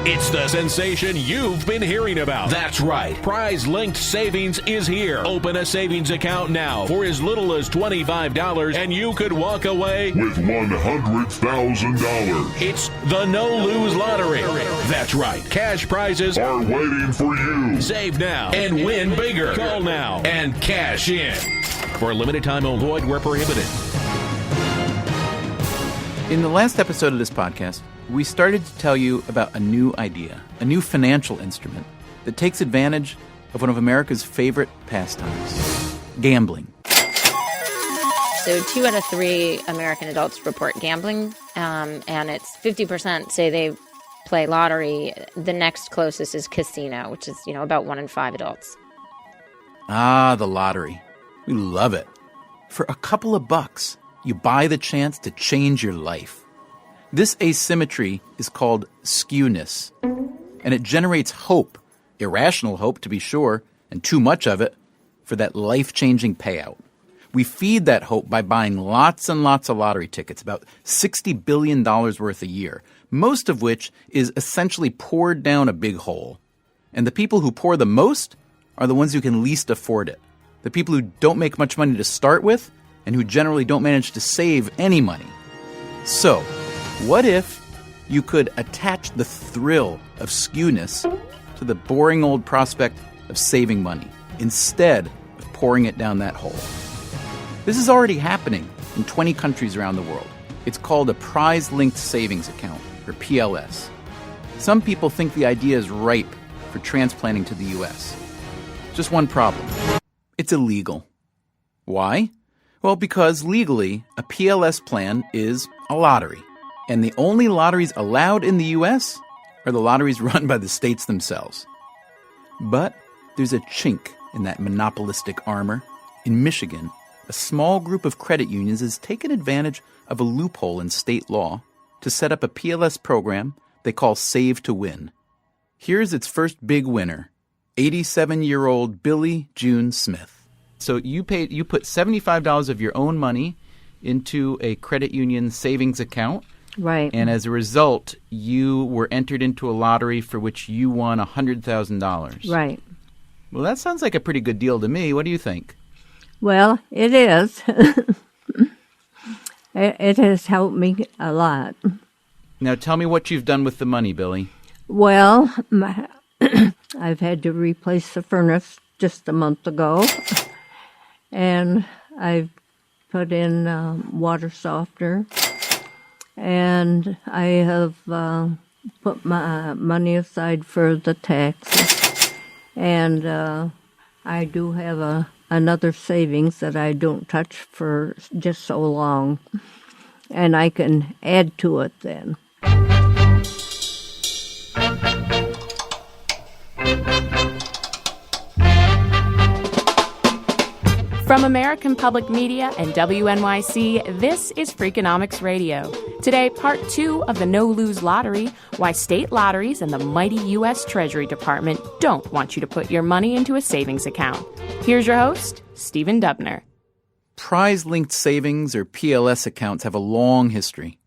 It's the sensation you've been hearing about. That's right. Prize-linked savings is here. Open a savings account now for as little as $25, and you could walk away with $100,000. It's the no-lose lottery. That's right. Cash prizes are waiting for you. Save now and win bigger. Call now and cash in. For a limited time only. Void where prohibited. In the last episode of this podcast, we started to tell you about a new idea, a new financial instrument that takes advantage of one of America's favorite pastimes, gambling. So 2 out of 3 American adults report gambling, and it's 50% say they play lottery. The next closest is casino, which is, about 1 in 5 adults. Ah, the lottery. We love it. For a couple of bucks, you buy the chance to change your life. This asymmetry is called skewness, and it generates hope, irrational hope to be sure, and too much of it, for that life-changing payout. We feed that hope by buying lots and lots of lottery tickets, about $60 billion worth a year, most of which is essentially poured down a big hole. And the people who pour the most are the ones who can least afford it. The people who don't make much money to start with and who generally don't manage to save any money. So, what if you could attach the thrill of skewness to the boring old prospect of saving money instead of pouring it down that hole? This is already happening in 20 countries around the world. It's called a prize-linked savings account, or PLS. Some people think the idea is ripe for transplanting to the U.S. Just one problem. It's illegal. Why? Well, because legally, a PLS plan is a lottery. And the only lotteries allowed in the U.S. are the lotteries run by the states themselves. But there's a chink in that monopolistic armor. In Michigan, a small group of credit unions has taken advantage of a loophole in state law to set up a PLS program they call Save to Win. Here's its first big winner, 87-year-old Billy June Smith. So you put $75 of your own money into a credit union savings account. Right. And as a result, you were entered into a lottery for which you won $100,000. Right. Well, that sounds like a pretty good deal to me. What do you think? Well, it is. It has helped me a lot. Now, tell me what you've done with the money, Billy. Well, I've had to replace the furnace just a month ago. And I've put in water softener. And I have put my money aside for the taxes. And I do have another savings that I don't touch for just so long. And I can add to it then. From American Public Media and WNYC, this is Freakonomics Radio. Today, part 2 of the No-Lose Lottery, why state lotteries and the mighty U.S. Treasury Department don't want you to put your money into a savings account. Here's your host, Stephen Dubner. Prize-linked savings, or PLS accounts, have a long history.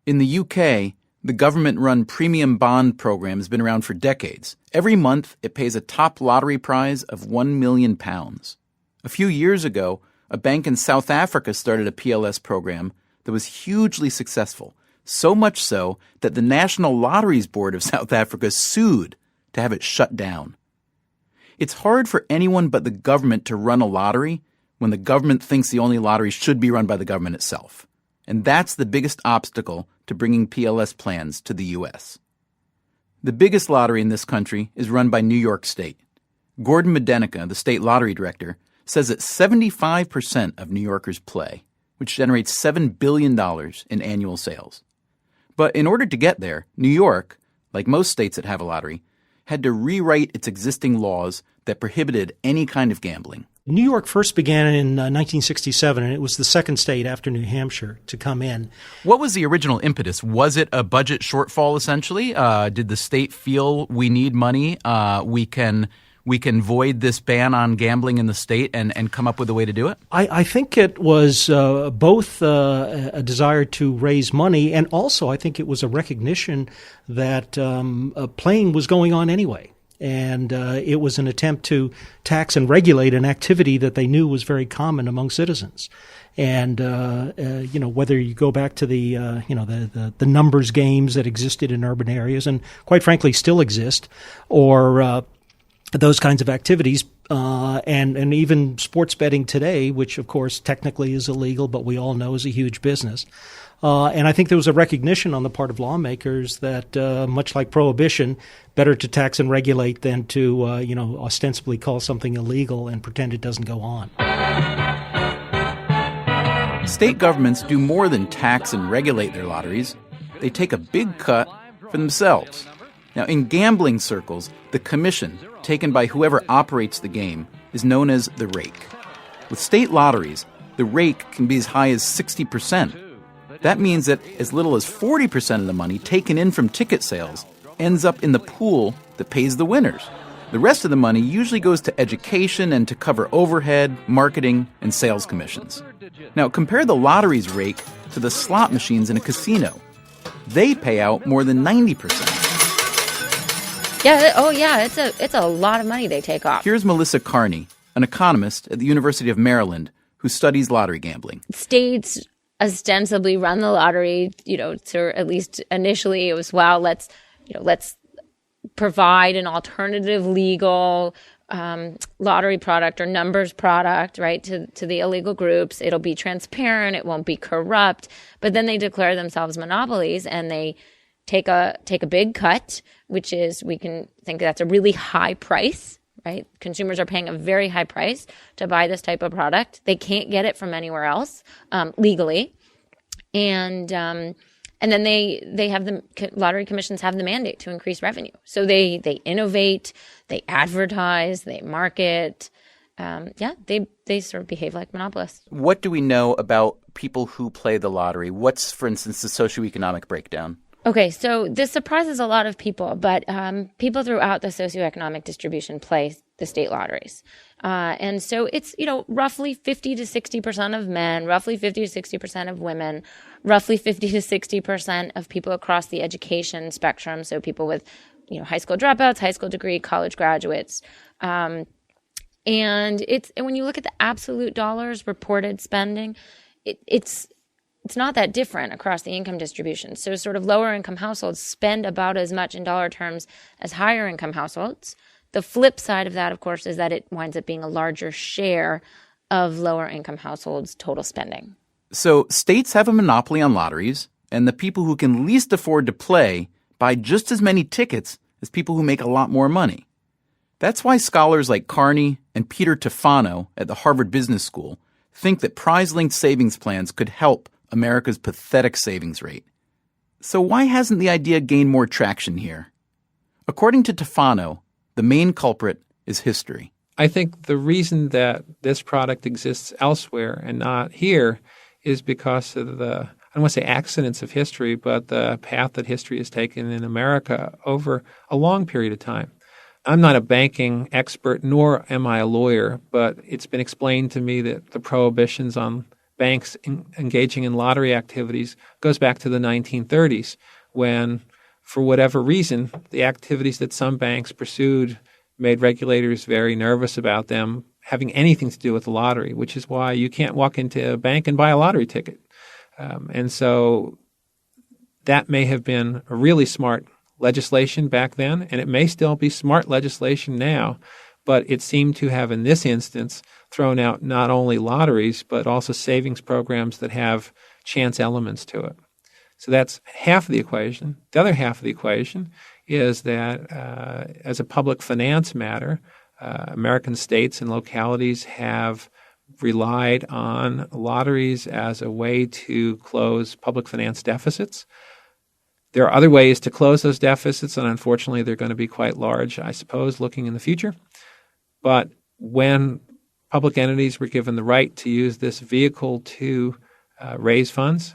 In the UK, the government-run premium bond program has been around for decades. Every month, it pays a top lottery prize of £1 million. A few years ago, a bank in South Africa started a PLS program that was hugely successful, so much so that the National Lotteries Board of South Africa sued to have it shut down. It's hard for anyone but the government to run a lottery when the government thinks the only lottery should be run by the government itself. And that's the biggest obstacle to bringing PLS plans to the U.S. The biggest lottery in this country is run by New York State. Gordon Medenica, the state lottery director, says that 75% of New Yorkers play, which generates $7 billion in annual sales. But in order to get there, New York, like most states that have a lottery, had to rewrite its existing laws that prohibited any kind of gambling. New York first began in 1967, and it was the second state after New Hampshire to come in. What was the original impetus? Was it a budget shortfall, essentially? Did the state feel we need money? We can we can void this ban on gambling in the state and come up with a way to do it? I think it was both a desire to raise money, and also I think it was a recognition that playing was going on anyway. And it was an attempt to tax and regulate an activity that they knew was very common among citizens. And whether you go back to the numbers games that existed in urban areas and quite frankly still exist, or those kinds of activities, and even sports betting today, which of course technically is illegal, but we all know is a huge business. And I think there was a recognition on the part of lawmakers that, much like prohibition, better to tax and regulate than to, ostensibly call something illegal and pretend it doesn't go on. State governments do more than tax and regulate their lotteries. They take a big cut for themselves. Now, in gambling circles, the commission, taken by whoever operates the game, is known as the rake. With state lotteries, the rake can be as high as 60%. That means that as little as 40% of the money taken in from ticket sales ends up in the pool that pays the winners. The rest of the money usually goes to education and to cover overhead, marketing, and sales commissions. Now, compare the lottery's rake to the slot machines in a casino. They pay out more than 90%. Yeah, it's a lot of money they take off. Here's Melissa Carney, an economist at the University of Maryland who studies lottery gambling. States ostensibly run the lottery, to at least initially it was, let's provide an alternative legal lottery product or numbers product, right, to the illegal groups. It'll be transparent. It won't be corrupt. But then they declare themselves monopolies and they take a big cut, which is, we can think that's a really high price, right? Consumers are paying a very high price to buy this type of product. They can't get it from anywhere else legally. And then they have the lottery commissions have the mandate to increase revenue. So they innovate, they advertise, they market. They sort of behave like monopolists. What do we know about people who play the lottery? What's, for instance, the socioeconomic breakdown? Okay, so this surprises a lot of people, but people throughout the socioeconomic distribution play the state lotteries. And so it's, roughly 50 to 60% of men, roughly 50 to 60% of women, roughly 50 to 60% of people across the education spectrum. So people with, high school dropouts, high school degree, college graduates. And when you look at the absolute dollars reported spending, it's not that different across the income distribution. So sort of lower income households spend about as much in dollar terms as higher income households. The flip side of that, of course, is that it winds up being a larger share of lower income households' total spending. So states have a monopoly on lotteries, and the people who can least afford to play buy just as many tickets as people who make a lot more money. That's why scholars like Carney and Peter Tufano at the Harvard Business School think that prize-linked savings plans could help America's pathetic savings rate. So why hasn't the idea gained more traction here? According to Tufano, the main culprit is history. I think the reason that this product exists elsewhere and not here is because of the, I don't want to say accidents of history, but the path that history has taken in America over a long period of time. I'm not a banking expert, nor am I a lawyer, but it's been explained to me that the prohibitions on banks engaging in lottery activities goes back to the 1930s when, for whatever reason, the activities that some banks pursued made regulators very nervous about them having anything to do with the lottery, which is why you can't walk into a bank and buy a lottery ticket. And so that may have been a really smart legislation back then, and it may still be smart legislation now, but it seemed to have, in this instance, thrown out not only lotteries, but also savings programs that have chance elements to it. So that's half of the equation. The other half of the equation is that as a public finance matter, American states and localities have relied on lotteries as a way to close public finance deficits. There are other ways to close those deficits, and unfortunately they're going to be quite large, I suppose, looking in the future. But when public entities were given the right to use this vehicle to raise funds,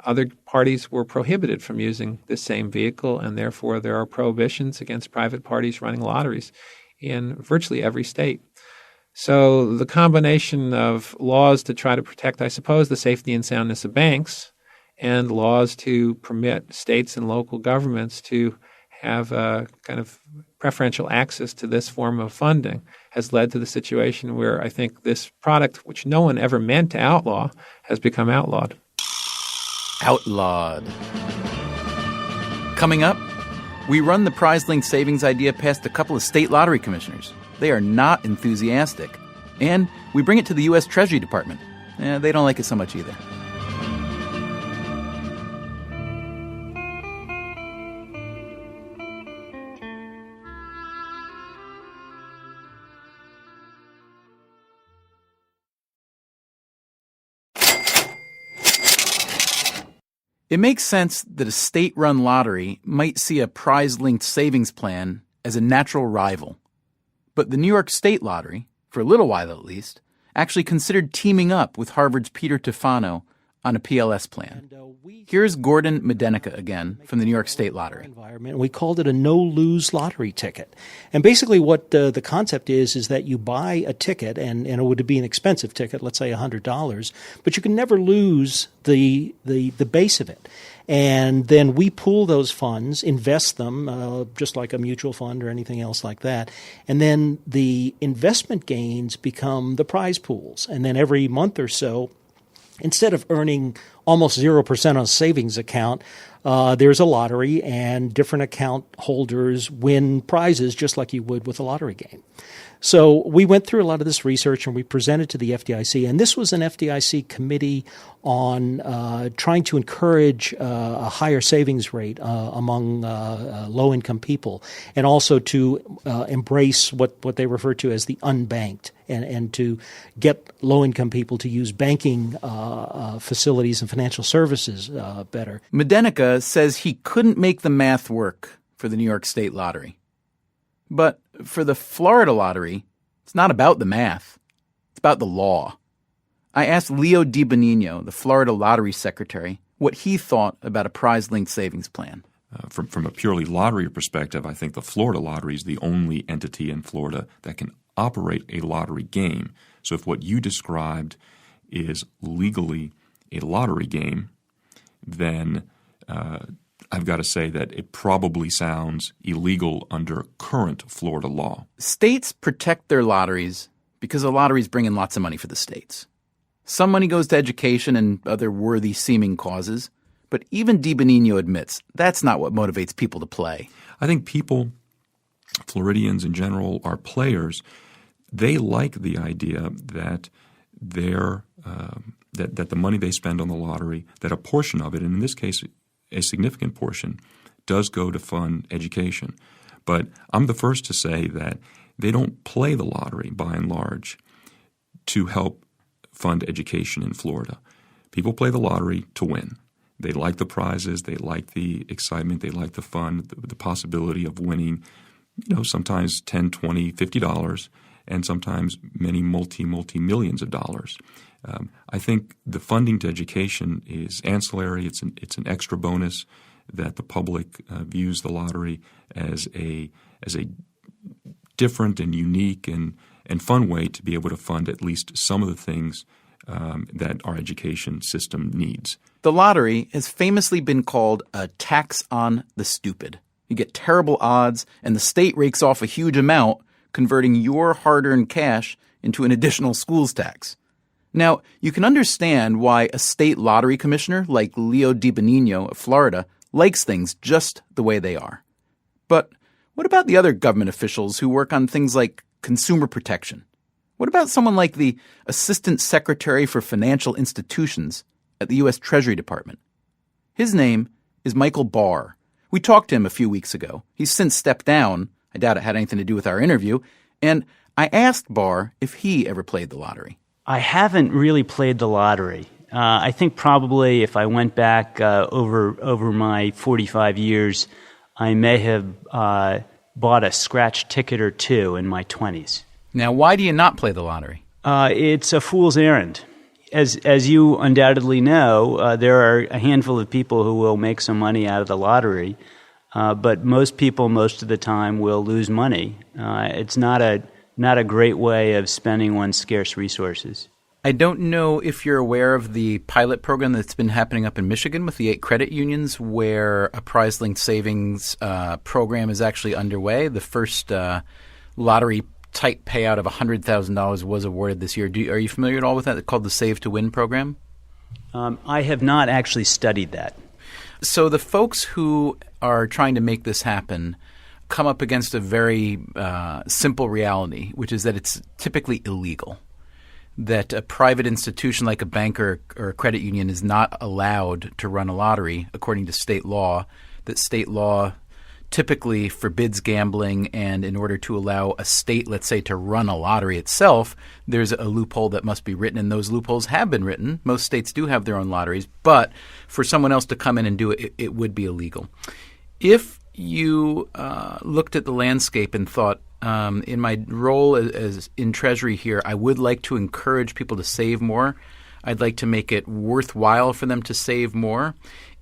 other parties were prohibited from using this same vehicle, and therefore there are prohibitions against private parties running lotteries in virtually every state. So the combination of laws to try to protect, I suppose, the safety and soundness of banks and laws to permit states and local governments to have a kind of preferential access to this form of funding has led to the situation where I think this product, which no one ever meant to outlaw, has become outlawed. Outlawed. Coming up, we run the prize-linked savings idea past a couple of state lottery commissioners. They are not enthusiastic. And we bring it to the U.S. Treasury Department. They don't like it so much either. It makes sense that a state-run lottery might see a prize-linked savings plan as a natural rival. But the New York State Lottery, for a little while at least, actually considered teaming up with Harvard's Peter Tufano on a PLS plan. Here's Gordon Medenica again from the New York State Lottery. We called it a no-lose lottery ticket. And basically what the concept is that you buy a ticket, and it would be an expensive ticket, let's say $100, but you can never lose the base of it. And then we pool those funds, invest them, just like a mutual fund or anything else like that. And then the investment gains become the prize pools. And then every month or so, instead of earning almost 0% on a savings account, there's a lottery and different account holders win prizes just like you would with a lottery game. So we went through a lot of this research and we presented to the FDIC. And this was an FDIC committee on trying to encourage a higher savings rate among low-income people, and also to embrace what they refer to as the unbanked, and to get low-income people to use banking facilities and financial services better. Medenica says he couldn't make the math work for the New York State Lottery. But for the Florida Lottery, it's not about the math. It's about the law. I asked Leo DiBenigno, the Florida Lottery Secretary, what he thought about a prize-linked savings plan. From a purely lottery perspective, I think the Florida Lottery is the only entity in Florida that can operate a lottery game. So if what you described is legally a lottery game, then I've got to say that it probably sounds illegal under current Florida law. States protect their lotteries because the lotteries bring in lots of money for the states. Some money goes to education and other worthy-seeming causes, but even DiBenigno admits that's not what motivates people to play. I think people, Floridians in general, are players. They like the idea that that the money they spend on the lottery, that a portion of it, and in this case a significant portion, does go to fund education. But I'm the first to say that they don't play the lottery, by and large, to help fund education in Florida. People play the lottery to win. They like the prizes. They like the excitement. They like the fun, the possibility of winning, sometimes $10, $20, $50, and sometimes many multi-millions of dollars. I think the funding to education is ancillary. It's an extra bonus that the public views the lottery as a different and unique and fun way to be able to fund at least some of the things that our education system needs. The lottery has famously been called a tax on the stupid. You get terrible odds, and the state rakes off a huge amount, converting your hard-earned cash into an additional schools tax. Now, you can understand why a state lottery commissioner like Leo DiBenigno of Florida likes things just the way they are. But what about the other government officials who work on things like consumer protection? What about someone like the Assistant Secretary for Financial Institutions at the U.S. Treasury Department? His name is Michael Barr. We talked to him a few weeks ago. He's since stepped down. I doubt it had anything to do with our interview. And I asked Barr if he ever played the lottery. I haven't really played the lottery. I think probably if I went back over my 45 years, I may have bought a scratch ticket or two in my 20s. Now, why do you not play the lottery? It's a fool's errand. As you undoubtedly know, there are a handful of people who will make some money out of the lottery. But most people, most of the time, will lose money. It's not a great way of spending one's scarce resources. I don't know if you're aware of the pilot program that's been happening up in Michigan with the 8 credit unions, where a prize-linked savings program is actually underway. The first lottery-type payout of $100,000 was awarded this year. Are you familiar at all with that? It's called the Save to Win program. I have not actually studied that. So the folks who are trying to make this happen come up against a very simple reality, which is that it's typically illegal. That a private institution like a bank or a credit union is not allowed to run a lottery according to state law, that state law typically forbids gambling, and in order to allow a state, let's say, to run a lottery itself, there's a loophole that must be written, and those loopholes have been written. Most states do have their own lotteries, but for someone else to come in and do it, it would be illegal. If you looked at the landscape and thought, in my role as in Treasury here, I would like to encourage people to save more. I'd like to make it worthwhile for them to save more.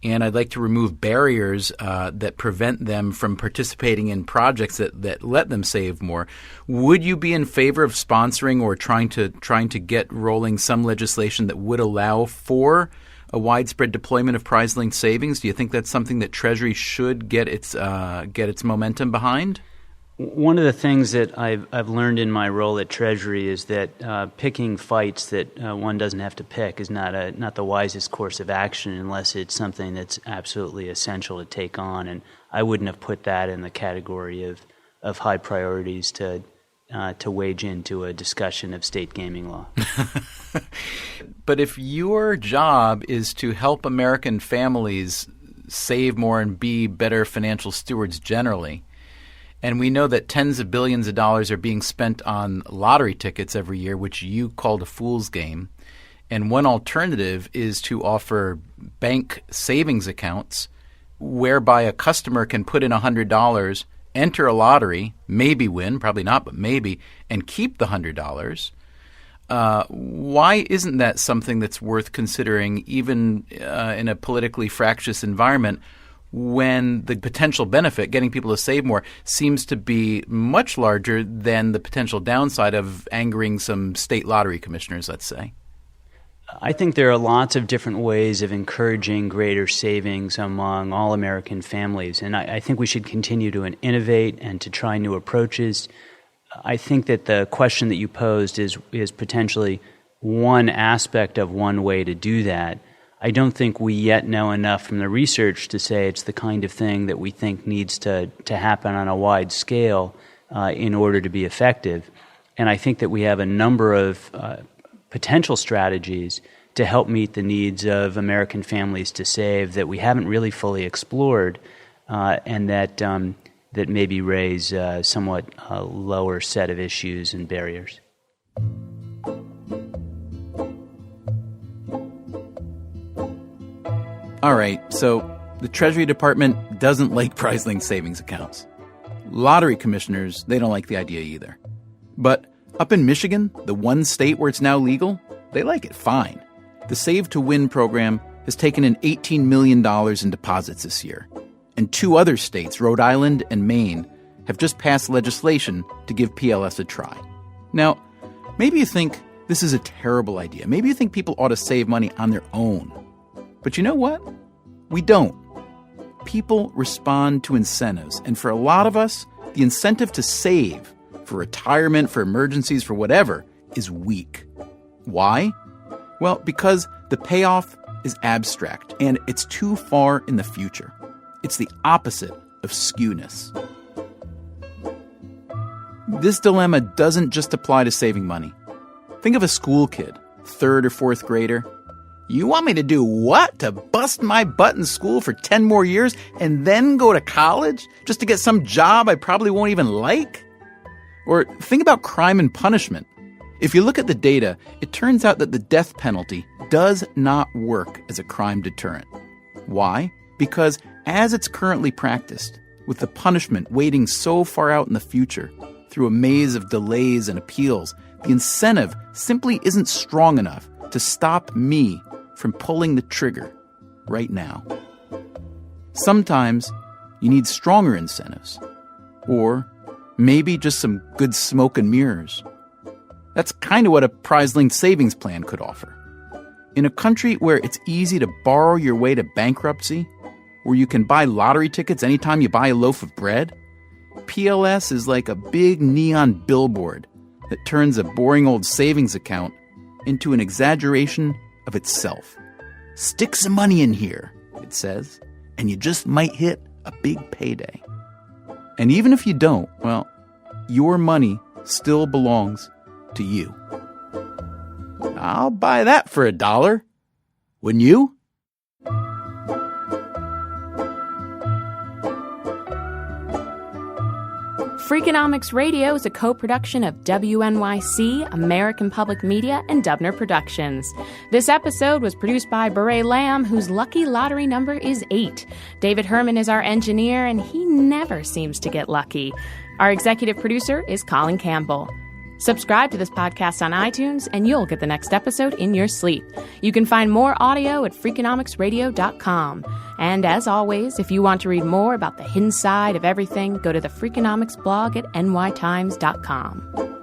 And I'd like to remove barriers that prevent them from participating in projects that let them save more. Would you be in favor of sponsoring or trying to get rolling some legislation that would allow for a widespread deployment of prize-linked savings? Do you think that's something that Treasury should get its momentum behind? One of the things that I've learned in my role at Treasury is that picking fights that one doesn't have to pick is not the wisest course of action unless it's something that's absolutely essential to take on. And I wouldn't have put that in the category of high priorities to wage into a discussion of state gaming law. But if your job is to help American families save more and be better financial stewards generally, and we know that tens of billions of dollars are being spent on lottery tickets every year, which you called a fool's game. And one alternative is to offer bank savings accounts whereby a customer can put in $100, enter a lottery, maybe win, probably not, but maybe, and keep the $100. Why isn't that something that's worth considering even in a politically fractious environment, when the potential benefit, getting people to save more, seems to be much larger than the potential downside of angering some state lottery commissioners, let's say? I think there are lots of different ways of encouraging greater savings among all American families, and I think we should continue to innovate and to try new approaches. I think that the question that you posed is potentially one aspect of one way to do that. I don't think we yet know enough from the research to say it's the kind of thing that we think needs to happen on a wide scale in order to be effective. And I think that we have a number of potential strategies to help meet the needs of American families to save that we haven't really fully explored and that maybe raise somewhat lower set of issues and barriers. All right, so the Treasury Department doesn't like prize-linked savings accounts. Lottery commissioners, they don't like the idea either. But up in Michigan, the one state where it's now legal, they like it fine. The Save to Win program has taken in $18 million in deposits this year. And 2 other states, Rhode Island and Maine, have just passed legislation to give PLS a try. Now, maybe you think this is a terrible idea. Maybe you think people ought to save money on their own. But you know what? We don't. People respond to incentives. And for a lot of us, the incentive to save for retirement, for emergencies, for whatever, is weak. Why? Well, because the payoff is abstract and it's too far in the future. It's the opposite of skewness. This dilemma doesn't just apply to saving money. Think of a school kid, 3rd or 4th grader. You want me to do what? To bust my butt in school for 10 more years and then go to college just to get some job I probably won't even like? Or think about crime and punishment. If you look at the data, it turns out that the death penalty does not work as a crime deterrent. Why? Because as it's currently practiced, with the punishment waiting so far out in the future, through a maze of delays and appeals, the incentive simply isn't strong enough to stop me from pulling the trigger right now. Sometimes you need stronger incentives. Or maybe just some good smoke and mirrors. That's kind of what a prize-linked savings plan could offer. In a country where it's easy to borrow your way to bankruptcy, where you can buy lottery tickets anytime you buy a loaf of bread, PLS is like a big neon billboard that turns a boring old savings account into an exaggeration of itself. Stick some money in here, it says, and you just might hit a big payday. And even if you don't, well, your money still belongs to you. I'll buy that for $1. Wouldn't you? Freakonomics Radio is a co-production of WNYC, American Public Media, and Dubner Productions. This episode was produced by Beret Lamb, whose lucky lottery number is 8. David Herman is our engineer, and he never seems to get lucky. Our executive producer is Colin Campbell. Subscribe to this podcast on iTunes, and you'll get the next episode in your sleep. You can find more audio at Freakonomicsradio.com. And as always, if you want to read more about the hidden side of everything, go to the Freakonomics blog at nytimes.com.